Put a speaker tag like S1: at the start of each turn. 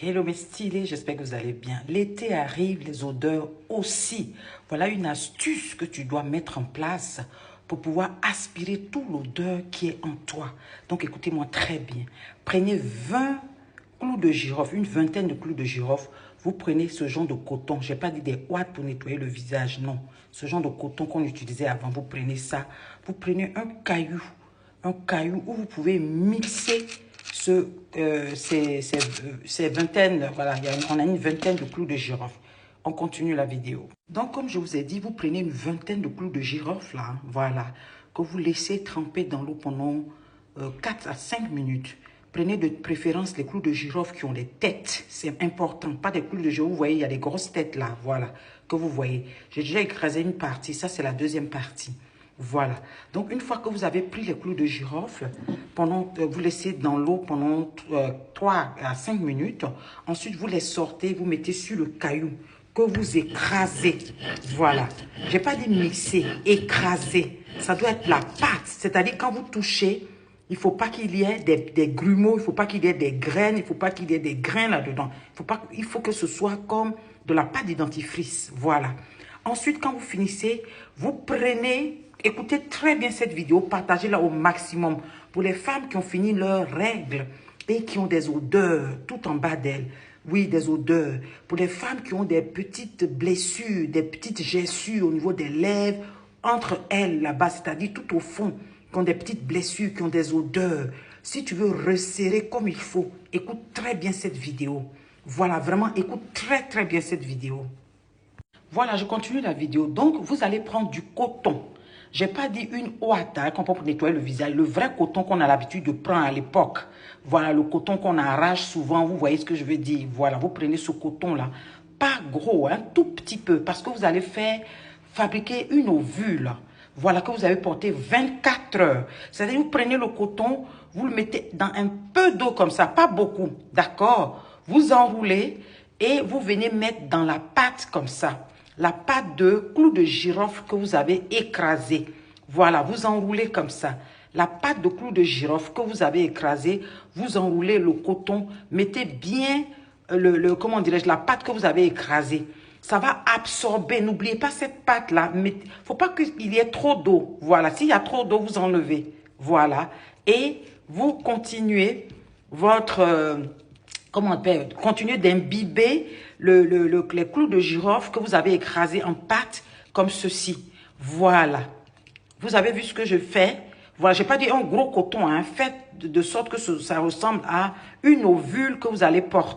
S1: Hello mes stylés, j'espère que vous allez bien. L'été arrive, les odeurs aussi. Voilà une astuce que tu dois mettre en place pour pouvoir aspirer toute l'odeur qui est en toi. Donc écoutez-moi très bien. Prenez 20 clous de girofle, une vingtaine de clous de girofle. Vous prenez ce genre de coton. Je n'ai pas dit des ouates pour nettoyer le visage, non. Ce genre de coton qu'on utilisait avant, vous prenez ça. Vous prenez un caillou où vous pouvez mixer ces vingtaines, voilà, on a une vingtaine de clous de girofle. On continue la vidéo. Donc, comme je vous ai dit, vous prenez une vingtaine de clous de girofle, là, voilà, que vous laissez tremper dans l'eau pendant 4 à 5 minutes. Prenez de préférence les clous de girofle qui ont des têtes. C'est important. Pas des clous de girofle. Vous voyez, il y a des grosses têtes là. Voilà. Que vous voyez. J'ai déjà écrasé une partie. Ça, c'est la deuxième partie. Voilà. Donc, une fois que vous avez pris les clous de girofle, vous laissez dans l'eau pendant 3 à 5 minutes. Ensuite, vous les sortez, vous mettez sur le caillou que vous écrasez. Voilà. Je n'ai pas dit mixer, écraser. Ça doit être la pâte. C'est-à-dire, quand vous touchez, il ne faut pas qu'il y ait des grumeaux, il ne faut pas qu'il y ait des graines, il ne faut pas qu'il y ait des grains là-dedans. Il faut que ce soit comme de la pâte de dentifrice. Voilà. Ensuite, quand vous finissez, vous prenez, écoutez très bien cette vidéo, partagez-la au maximum. Pour les femmes qui ont fini leurs règles et qui ont des odeurs tout en bas d'elles. Oui, des odeurs. Pour les femmes qui ont des petites blessures, des petites gerçures au niveau des lèvres, entre elles là-bas, c'est-à-dire tout au fond, qui ont des petites blessures, qui ont des odeurs. Si tu veux resserrer comme il faut, écoute très bien cette vidéo. Voilà, vraiment, écoute très bien cette vidéo. Voilà, je continue la vidéo. Donc, vous allez prendre du coton. Je n'ai pas dit une ouate qu'on prend pour nettoyer le visage. Le vrai coton qu'on a l'habitude de prendre à l'époque. Voilà, le coton qu'on arrache souvent. Vous voyez ce que je veux dire. Voilà, vous prenez ce coton-là. Pas gros, un tout petit peu. Parce que vous allez fabriquer une ovule. Voilà, que vous avez porté 24 heures. C'est-à-dire, vous prenez le coton, vous le mettez dans un peu d'eau comme ça. Pas beaucoup, d'accord? Vous enroulez et vous venez mettre dans la pâte comme ça. La pâte de clous de girofle que vous avez écrasé. Voilà, vous enroulez comme ça. La pâte de clous de girofle que vous avez écrasé, vous enroulez le coton, mettez bien comment dirais-je, la pâte que vous avez écrasée. Ça va absorber. N'oubliez pas cette pâte-là. Il ne faut pas qu'il y ait trop d'eau. Voilà, s'il y a trop d'eau, vous enlevez. Voilà. Et vous continuez continuez d'imbiber les clous de girofle que vous avez écrasés en pâte comme ceci. Voilà. Vous avez vu ce que je fais? Voilà, je n'ai pas dit un gros coton, hein. Faites de sorte que ça ressemble à une ovule que vous allez porter.